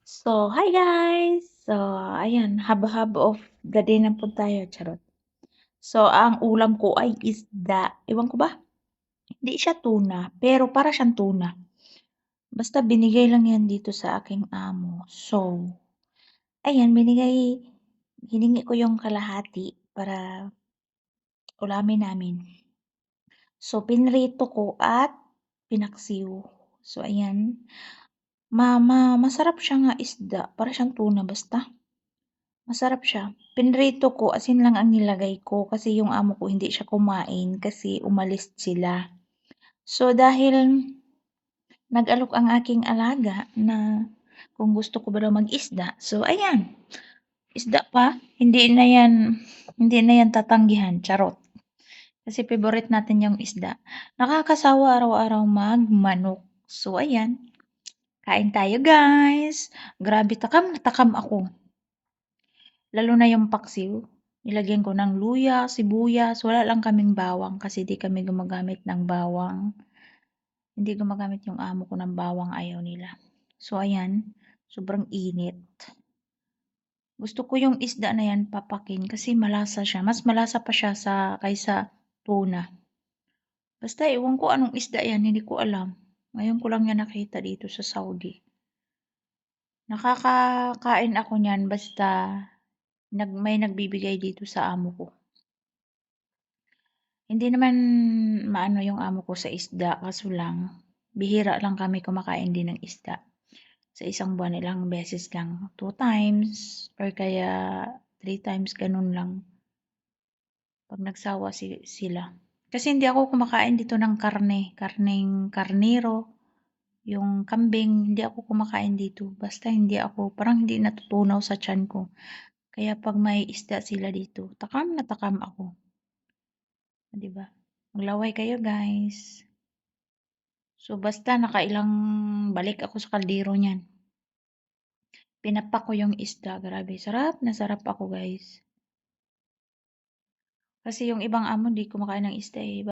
So, hi guys! So, ayan, haba-haba of the day na po tayo, charot. So, ang ulam ko ay isda. Ewan ko ba? Hindi siya tuna, pero para siyang tuna. Basta binigay lang yan dito sa aking amo. So, ayan, hiningi ko yung kalahati para ulamin namin. So, pinrito ko at pinaksiw. So, ayan. Masarap siya nga isda. Para siyang tuna, basta. Masarap siya. Pinrito ko, asin lang ang nilagay ko kasi yung amo ko hindi siya kumain kasi umalis sila. So, dahil nag-alok ang aking alaga na kung gusto ko ba daw mag-isda. So, ayan. Isda pa. Hindi na yan tatanggihan. Charot. Kasi favorite natin yung isda. Nakakasawa araw-araw magmanok. So, ayan. Kain tayo, guys. Grabe, takam na takam ako. Lalo na yung paksiw, nilagyan ko ng luya, sibuyas, wala lang kaming bawang kasi di kami gumagamit ng bawang. Hindi gumagamit yung amo ko ng bawang, ayaw nila. So ayan, sobrang init. Gusto ko yung isda na yan papakin kasi malasa siya. Mas malasa pa siya kaysa tuna. Basta ewan ko anong isda yan, hindi ko alam. Ngayon ko lang yan nakita dito sa Saudi. Nakakakain ako niyan basta may nagbibigay dito sa amo ko. Hindi naman maano yung amo ko sa isda, kaso lang, bihira lang kami kumakain din ng isda. Sa isang buwan, ilang beses lang. 2 times, or kaya 3 times, ganun lang. Pag nagsawa sila. Kasi hindi ako kumakain dito ng karneng karnero, yung kambing, hindi ako kumakain dito. Basta parang hindi natutunaw sa tiyan ko. Kaya pag may isda sila dito, takam na takam ako. Diba? Maglaway kayo, guys. So, basta nakailang balik ako sa kaldero niyan. Pinapak ko yung isda. Grabe, sarap na sarap ako, guys. Kasi yung ibang amo, di kumakain ng isda eh.